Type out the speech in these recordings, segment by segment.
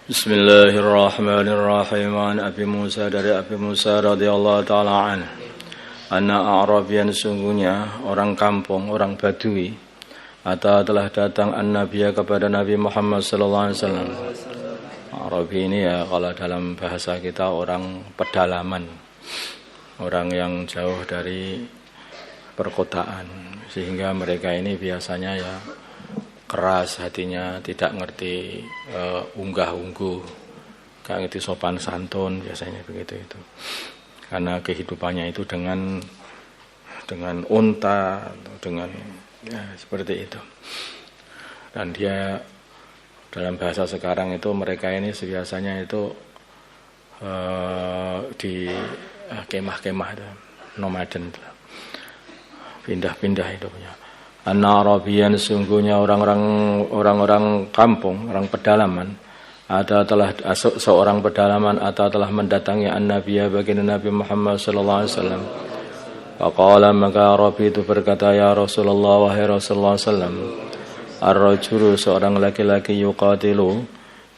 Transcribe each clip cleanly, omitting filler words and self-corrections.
Bismillahirrahmanirrahim. An Abi Musa, dari Abi Musa radhiyallahu taala anhu, anna Arabian, sungguhnya orang kampung, orang Badui, atau telah datang an-Nabiya kepada Nabi Muhammad sallallahu alaihi wasallam. Arabi ini ya kalau dalam bahasa kita orang pedalaman, orang yang jauh dari perkotaan, sehingga mereka ini biasanya ya keras hatinya, tidak ngerti unggah-ungguh, gak ngerti sopan santun, biasanya begitu itu. Karena kehidupannya itu dengan unta, dengan ya, seperti itu. Dan dia dalam bahasa sekarang itu mereka ini biasanya itu di kemah-kemah, nomaden, pindah-pindah hidupnya. An-Arabiyan, sungguhnya orang-orang kampung, orang pedalaman, atau telah seorang pedalaman atau telah mendatangi an-Nabiya baginda Nabi Muhammad sallallahu alaihi wasallam. Faqala, maka Arabi itu berkata, ya Rasulullah, wahai Rasulullah sallam, ar-rajulu, seorang laki-laki, yuqatilu,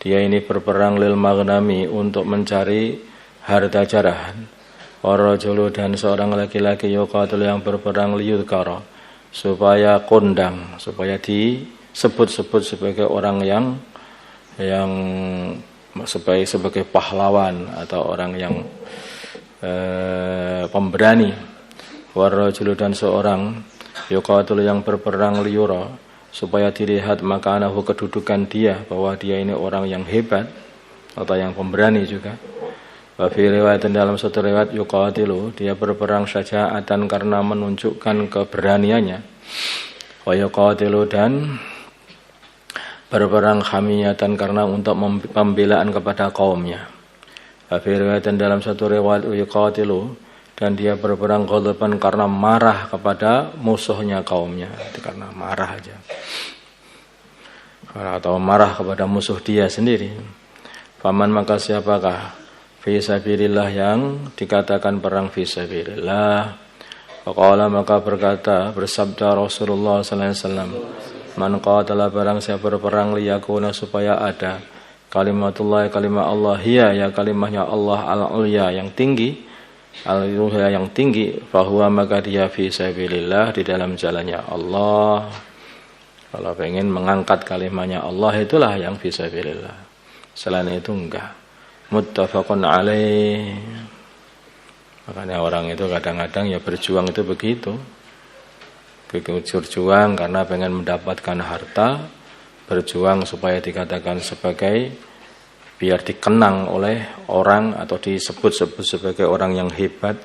dia ini berperang lil maghnami, untuk mencari harta jarahan. War-rajulu, dan seorang laki-laki, yuqatilu, yang berperang liyudhkara, supaya kondang, supaya disebut-sebut sebagai orang yang sebagai pahlawan atau orang yang pemberani. Warrajulu, dan seorang yuqatul, yang berperang liyura, supaya dilihat makanahu, kedudukan dia, bahwa dia ini orang yang hebat atau yang pemberani juga. Wa fi riwayatin, dalam satu riwayat, yuqatilu, dia berperang syaja'atan, karena menunjukkan keberaniannya. Wa yuqatilu, dan berperang hamiyatan, karena untuk pembelaan kepada kaumnya. Wa fi riwayatin, dalam satu riwayat, yuqatilu, dan dia berperang ghadaban, karena marah kepada musuhnya kaumnya. Itu karena marah aja, atau marah kepada musuh dia sendiri. Faman, maka siapakah fisabilillah, yang dikatakan perang fisabilillah. Faqala, maka bersabda Rasulullah sallallahu alaihi wasallam, man qatala, barang siapa berperang, liyakuna, supaya ada kalimatullah, kalimat Allah, hiya, ya kalimahnya Allah, al-ulya, yang tinggi, al-ulya, yang tinggi, fahuwa, maka dia fisabilillah, di dalam jalannya Allah. Kalau pengen mengangkat kalimatnya Allah, itulah yang fisabilillah. Selain itu enggak. Muttafaqun alaih. Makanya orang itu kadang-kadang ya berjuang itu begitu. Berjuang karena pengen mendapatkan harta, berjuang supaya dikatakan sebagai, biar dikenang oleh orang atau disebut-sebut sebagai orang yang hebat.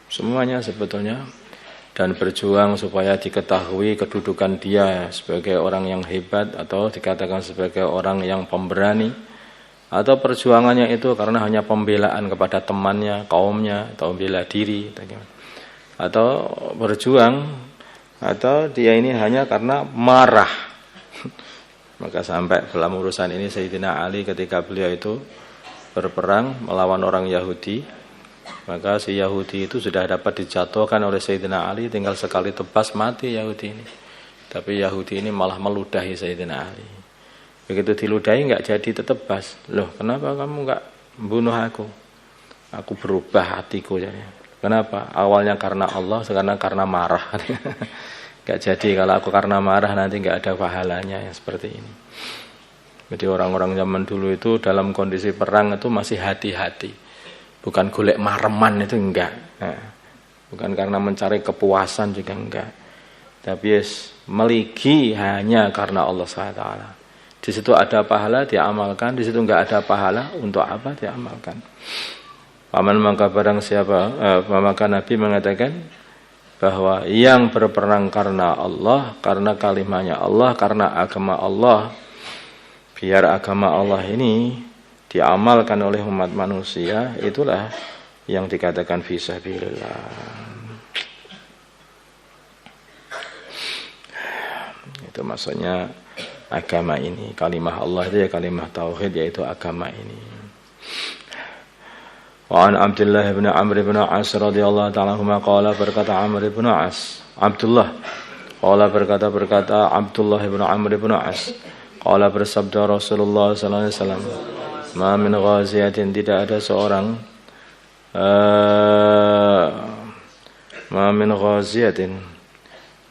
Semuanya sebetulnya. Dan berjuang supaya diketahui kedudukan dia sebagai orang yang hebat, atau dikatakan sebagai orang yang pemberani, atau perjuangannya itu karena hanya pembelaan kepada temannya, kaumnya, atau bela diri, atau berjuang, atau dia ini hanya karena marah. Maka sampai dalam urusan ini Sayyidina Ali ketika beliau itu berperang melawan orang Yahudi, maka si Yahudi itu sudah dapat dijatuhkan oleh Sayyidina Ali, tinggal sekali tebas mati Yahudi ini. Tapi Yahudi ini malah meludahi Sayyidina Ali. Begitu diludahi enggak jadi tetebas. Loh, kenapa kamu enggak membunuh aku? Aku berubah hatiku. Kenapa? Awalnya karena Allah, sekarang karena marah. Enggak jadi, kalau aku karena marah nanti enggak ada pahalanya, yang seperti ini. Jadi orang-orang zaman dulu itu dalam kondisi perang itu masih hati-hati. Bukan golek mareman, itu enggak. Bukan karena mencari kepuasan juga enggak. Tapi meligi hanya karena Allah SWT. Di situ ada pahala, diamalkan. Di situ enggak ada pahala, untuk apa diamalkan. Paman, maka barang siapa, maka Nabi mengatakan bahwa yang berperang karena Allah, karena kalimahnya Allah, karena agama Allah, biar agama Allah ini diamalkan oleh umat manusia, itulah yang dikatakan fisabilillah. Itu maksudnya agama ini, kalimah Allah itu ya kalimah tauhid, yaitu agama ini. Wa an Abdullah bin Amr bin As radhiyallahu ta'ala anhuma qala, berkata Amr bin As, Abdullah qala berkata Abdullah bin Amr bin As, Qala bersabda Rasulullah sallallahu alaihi wasallam, "Ma min ghaziyatin, tidak ada seorang ma min ghaziyatin,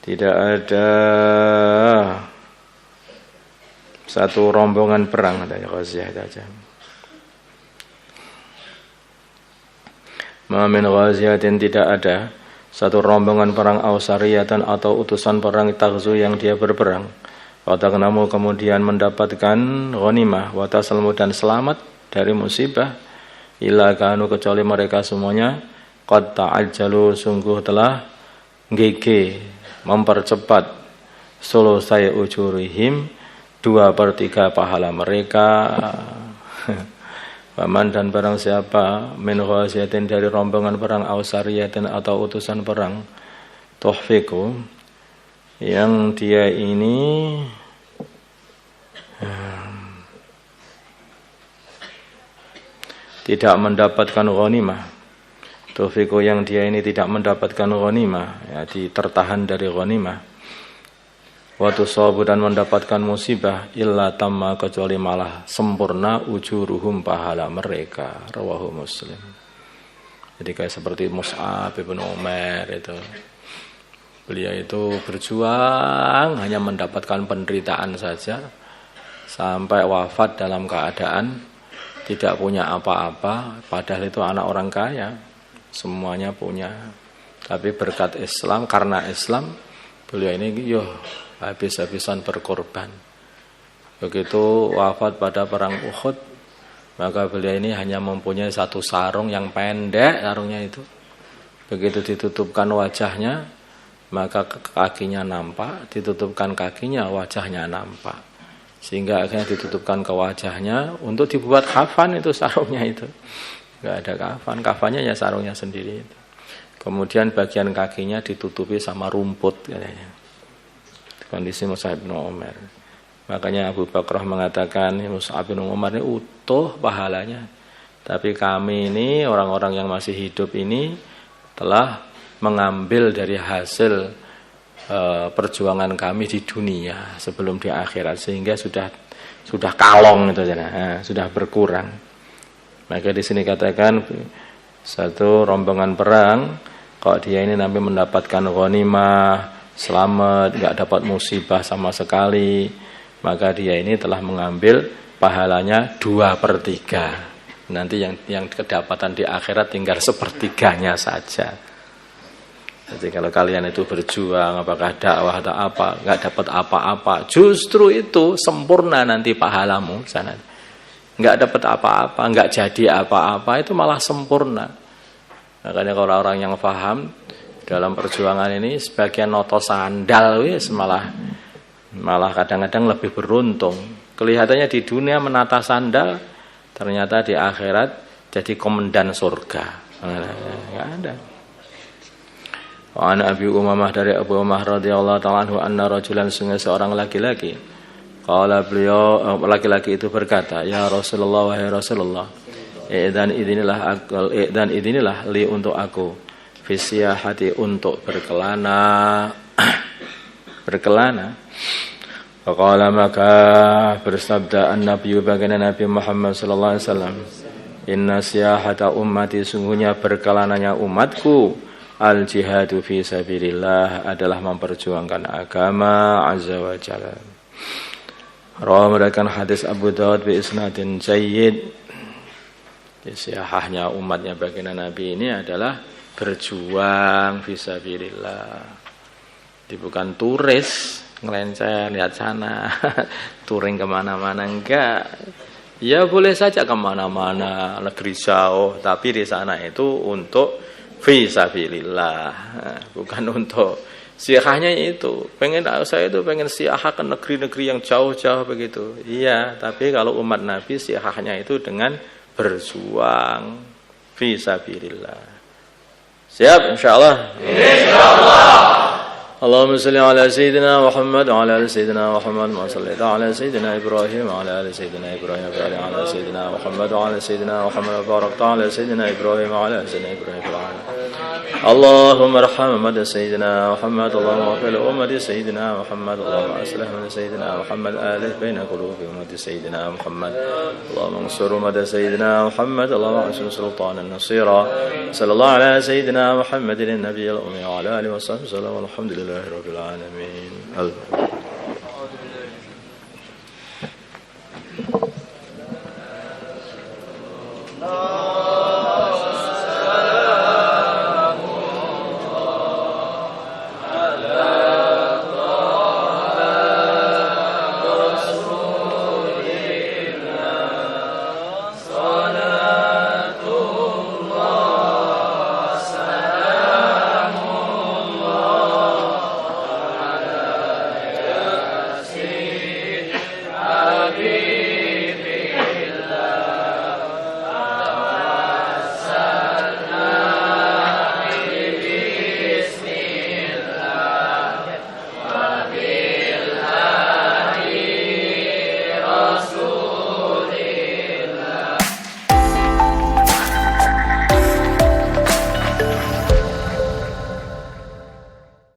tidak ada satu rombongan perang," ada ghaziyah aja. Ma min ghaziyatin, tidak ada satu rombongan perang ausariyatan atau utusan perang taghzu yang dia berperang. Wa tagnamu, kemudian mendapatkan ghanimah, wa tasalmu, dan selamat dari musibah, illa kanu, kecuali mereka semuanya qad ta'ajjalu, sungguh telah gege mempercepat sulusai ujurihim, 2/3 pahala mereka. Waman, dan barang siapa min ghaziyatin, dari rombongan perang ausariyatin atau utusan perang tuhfiku, yang dia ini tidak mendapatkan ghanimah, tuhfiku, yang dia ini tidak mendapatkan ghanimah, ya, tertahan dari ghanimah, wa tusabu, dan mendapatkan musibah, illa tamma, kecuali malah sempurna ujuruhum, pahala mereka. Rawahu Muslim. Jadi kayak seperti Mus'ab bin Umair itu, beliau itu berjuang hanya mendapatkan penderitaan saja sampai wafat dalam keadaan tidak punya apa-apa, padahal itu anak orang kaya, semuanya punya. Tapi berkat Islam, karena Islam, beliau ini habis-habisan berkorban. Begitu wafat pada perang Uhud, maka beliau ini hanya mempunyai satu sarung yang pendek, sarungnya itu. Begitu ditutupkan wajahnya, maka kakinya nampak, ditutupkan kakinya, wajahnya nampak. Sehingga akhirnya ditutupkan ke wajahnya untuk dibuat kafan, itu sarungnya itu. Enggak ada kafan, kafannya ya sarungnya sendiri itu. Kemudian bagian kakinya ditutupi sama rumput katanya. Kondisi Mus'ab bin Umair. Makanya Abu Bakrah mengatakan Mus'ab bin Umair ini utuh pahalanya. Tapi kami ini, orang-orang yang masih hidup ini, telah mengambil dari hasil perjuangan kami di dunia sebelum di akhirat, sehingga sudah kalong itu, sudah berkurang. Maka di sini katakan satu rombongan perang, kok dia ini nanti mendapatkan ghanimah, selamat, enggak dapat musibah sama sekali, maka dia ini telah mengambil pahalanya 2/3. Nanti yang kedapatan di akhirat tinggal 1/3-nya saja. Jadi kalau kalian itu berjuang, apakah dakwah atau apa, enggak dapat apa-apa, justru itu sempurna nanti pahalamu sana. Enggak dapat apa-apa, enggak jadi apa-apa, itu malah sempurna. Makanya kalau orang yang paham dalam perjuangan ini, sebagian noto sandal wis malah kadang-kadang lebih beruntung. Kelihatannya di dunia menata sandal, ternyata di akhirat jadi komandan surga. Enggak ada. Wa an Abi Umamah, dari Abu Umamah radhiyallahu ta'ala anhu, anna rajulan, sungguh seorang laki-laki, qala, beliau laki-laki itu berkata, ya Rasulullah, wahai Rasulullah, idzan idinilah li untuk aku, fi siyahati, untuk berkelana. Faqala, maka bersabda an-Nabi, baginda Nabi Muhammad sallallahu alaihi wasallam, inna siyahata ummati, sungguhnya berkelananya umatku, al-jihadu fi sabilillah, adalah memperjuangkan agama azza wa jalla. Rawi meriwayatkan hadis Abu Dawud bi isnadin jayyid. Siyahahnya umatnya baginda Nabi ini adalah berjuang fi sabilillah. Bukan turis ngelencer lihat sana, touring kemana-mana, enggak. Ya boleh saja kemana-mana, negeri jauh, tapi di sana itu untuk fi sabilillah, bukan untuk siahahnya itu. Saya itu pengen siahah ke negeri-negeri yang jauh-jauh begitu. Iya, tapi kalau umat Nabi siahahnya itu dengan berjuang fi sabilillah. Siap insyaallah. Insyaallah. Allahumma shalli ala sayyidina Muhammad wa ala ali sayyidina Muhammad wa salli ala sayyidina Ibrahim wa ala ali sayyidina Ibrahim wa ala sayyidina Muhammad wa ala sayyidina Muhammad wa barak ala sayyidina Ibrahim wa ala sayyidina Ibrahim wa ala اللهم ارحم أمة سيدنا محمد اللهم اغفر لأمة سيدنا محمد اللهم أصلح أمة سيدنا محمد آلف بين قلوب أمة سيدنا محمد اللهم انصر أمة سيدنا محمد اللهم انصر سلطانا نصيرا صلى الله على سيدنا محمد النبي الأمي وعلى آله وصحبه وسلم والحمد لله رب العالمين.